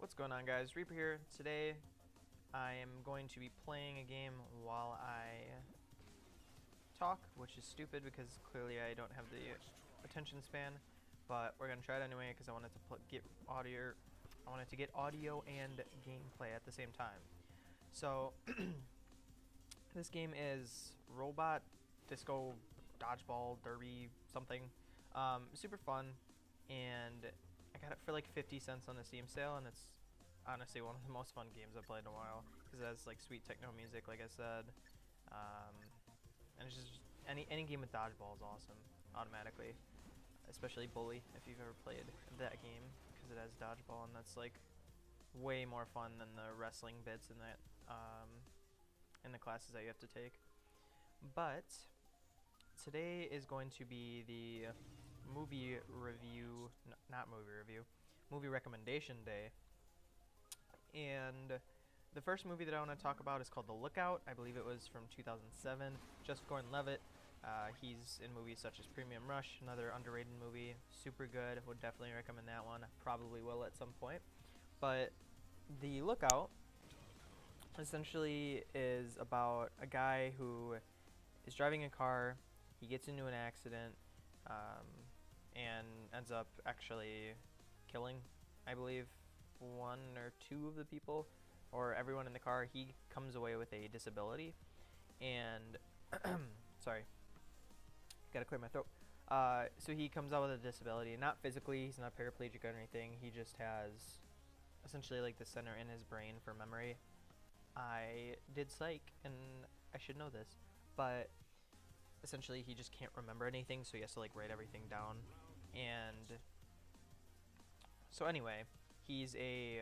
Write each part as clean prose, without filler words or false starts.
What's going on, guys? Reaper here. Today I am going to be playing a game while I talk, which is stupid because clearly I don't have the attention span, but we're going to try it anyway because I wanted to get audio and gameplay at the same time. So this game is Robot Disco Dodgeball Derby something. Super fun, and I got it for like 50 cents on the Steam sale, and it's honestly one of the most fun games I've played in a while because it has like sweet techno music, like I said, and it's just any game with dodgeball is awesome automatically, especially Bully if you've ever played that game because it has dodgeball, and that's like way more fun than the wrestling bits in that in the classes that you have to take. But today is going to be the movie review, not movie review, movie recommendation day. And the first movie that I want to talk about is called The Lookout. I believe it was from 2007. Joseph Gordon-Levitt. He's in movies such as Premium Rush, another underrated movie. Super good. Would definitely recommend that one. Probably will at some point. But The Lookout essentially is about a guy who is driving a car. He gets into an accident and ends up actually killing, I believe, one or two of the people, or everyone in the car. He comes away with a disability, and sorry, gotta clear my throat. So he comes out with a disability, not physically, he's not paraplegic or anything, he just has essentially like the center in his brain for memory. I did psych, and I should know this, but essentially he just can't remember anything, so he has to like write everything down. And so anyway, he's a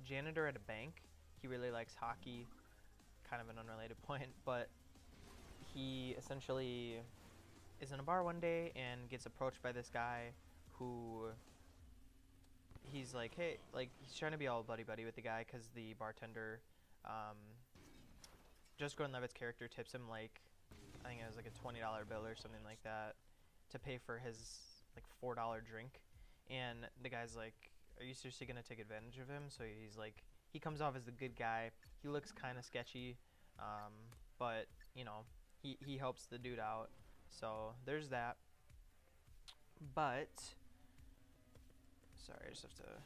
janitor at a bank. He really likes hockey, kind of an unrelated point, but he essentially is in a bar one day and gets approached by this guy who he's like, hey, like he's trying to be all buddy-buddy with the guy because the bartender, Joseph Gordon-Levitt's character tips him like, I think it was like a $20 bill or something like that to pay for his like $4 drink. And the guy's like, are you seriously gonna take advantage of him? So he's like, he comes off as the good guy. He looks kind of sketchy, but you know, he helps the dude out. So there's that. But sorry, I just have to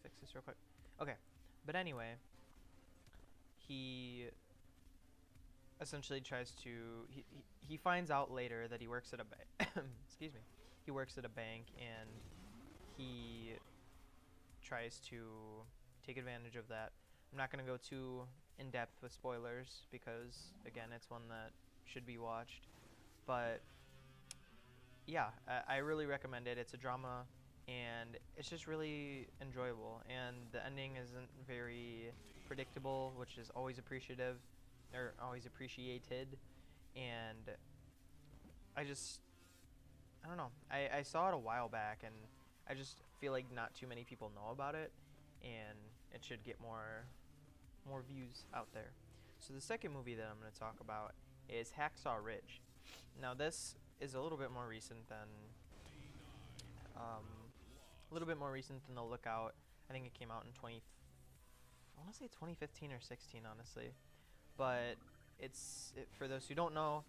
fix this real quick. Okay, but anyway, he essentially tries to he finds out later that he works at a bank. Excuse me. He works at a bank, and he tries to take advantage of that. I'm not going to go too in depth with spoilers because again, it's one that should be watched. But yeah, I really recommend it. It's a drama, and it's just really enjoyable, and the ending isn't very predictable, which is always appreciated. And I don't know, I saw it a while back, and I just feel like not too many people know about it, and it should get more views out there. So the second movie that I'm going to talk about is Hacksaw Ridge. Now this is a little bit more recent than The Lookout. I think it came out in I want to say 2015 or 16, honestly. But for those who don't know,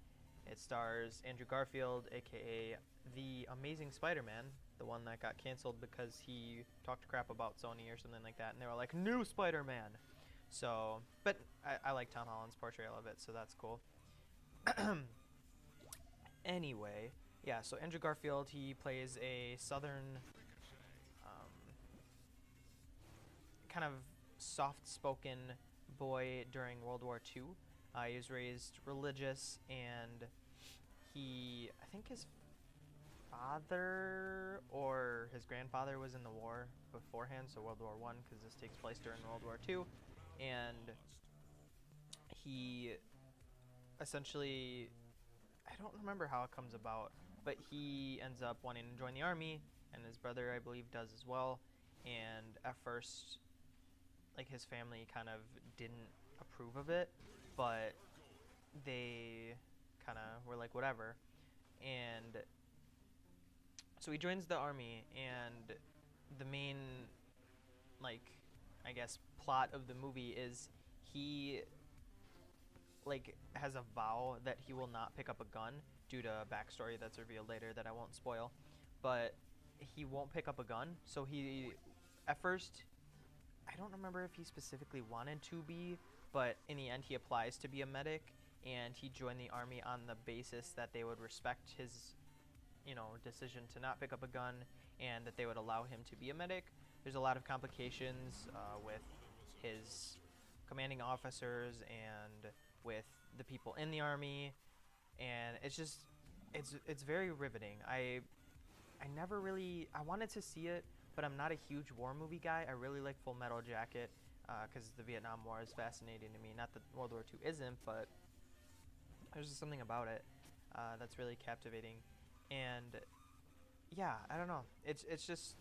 it stars Andrew Garfield, aka the Amazing Spider-Man, the one that got canceled because he talked crap about Sony or something like that, and they were like, new Spider-Man. So, but I like Tom Holland's portrayal of it, so that's cool. Anyway, yeah, so Andrew Garfield, he plays a southern, kind of soft-spoken boy during World War II. He was raised religious, and I think his father or his grandfather was in the war beforehand, so World War I, because this takes place during World War II. And he essentially, I don't remember how it comes about, but he ends up wanting to join the army, and his brother, I believe, does as well. And at first, like, his family kind of didn't approve of it, but they kind of were like, whatever. And so he joins the army, and the main, like, I guess, plot of the movie is he like has a vow that he will not pick up a gun due to a backstory that's revealed later that I won't spoil, but he won't pick up a gun. So he, at first, I don't remember if he specifically wanted to be, but in the end he applies to be a medic, and he joined the army on the basis that they would respect his, decision to not pick up a gun, and that they would allow him to be a medic. There's a lot of complications with his commanding officers and with the people in the army, and it's very riveting. I never really, I wanted to see it, but I'm not a huge war movie guy. I really like Full Metal Jacket because the Vietnam War is fascinating to me. Not that World War II isn't, but there's just something about it that's really captivating. And yeah, I don't know. It's just,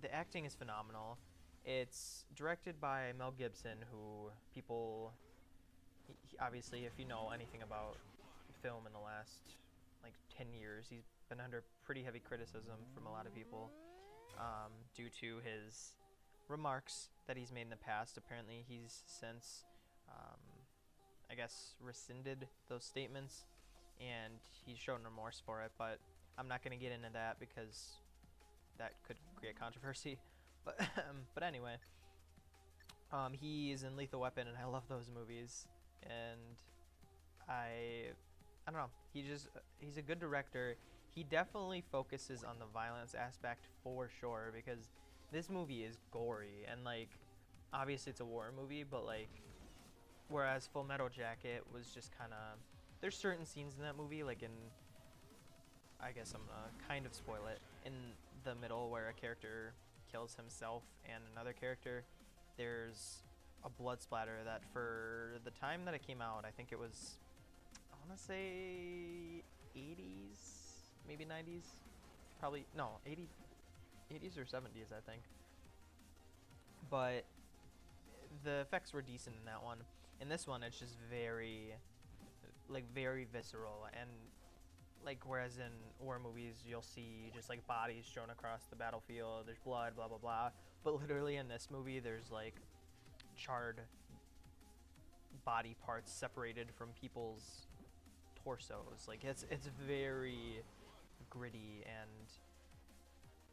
the acting is phenomenal. It's directed by Mel Gibson, who people, he obviously, if you know anything about film in the last like 10 years, he's been under pretty heavy criticism from a lot of people due to his remarks that he's made in the past. Apparently he's since, I guess, rescinded those statements, and he's shown remorse for it, but I'm not going to get into that because that could create controversy. But anyway, he is in Lethal Weapon, and I love those movies, and I don't know, he's a good director. He definitely focuses on the violence aspect for sure, because this movie is gory, and like, obviously it's a war movie, but like, whereas Full Metal Jacket was just kind of, there's certain scenes in that movie, like in, I guess I'm gonna kind of spoil it, in the middle where a character kills himself and another character, there's a blood splatter that for the time that it came out, I think it was, I want to say 80s, maybe 90s, probably, no, 80s or 70s, I think. But the effects were decent in that one. In this one, it's just very visceral, and like, whereas in war movies you'll see just like bodies strewn across the battlefield, there's blood, blah blah blah, but literally in this movie there's like charred body parts separated from people's torsos. Like, it's very gritty, and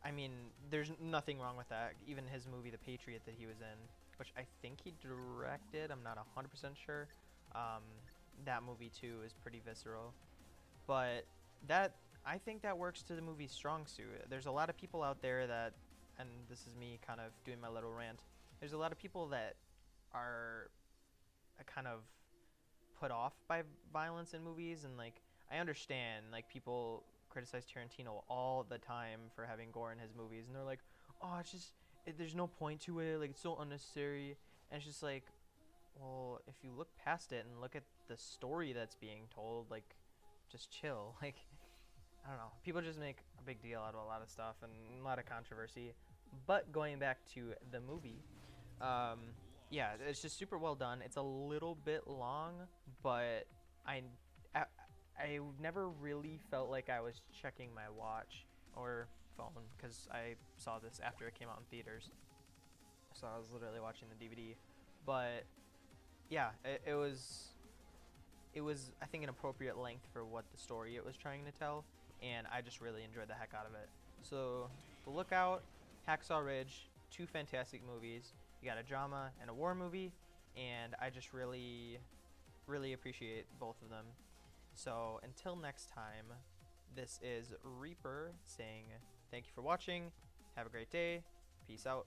I mean, there's nothing wrong with that. Even his movie The Patriot that he was in, which I think he directed, I'm not 100% sure, that movie too is pretty visceral. But that, I think that works to the movie's strong suit. There's a lot of people out there that, and this is me kind of doing my little rant, there's a lot of people that are kind of put off by violence in movies, and like, I understand, like, people criticize Tarantino all the time for having gore in his movies, and they're like, oh, it's just, there's no point to it, like, it's so unnecessary, and it's just like, well, if you look past it and look at the story that's being told, like, just chill. Like, I don't know, people just make a big deal out of a lot of stuff and a lot of controversy. But going back to the movie, yeah, it's just super well done. It's a little bit long, but I never really felt like I was checking my watch or phone, because I saw this after it came out in theaters, so I was literally watching the DVD. But yeah, it was, I think, an appropriate length for what the story it was trying to tell, and I just really enjoyed the heck out of it. So look out, Hacksaw Ridge, two fantastic movies. You got a drama and a war movie, and I just really appreciate both of them. So until next time, this is Reaper saying thank you for watching, have a great day, peace out.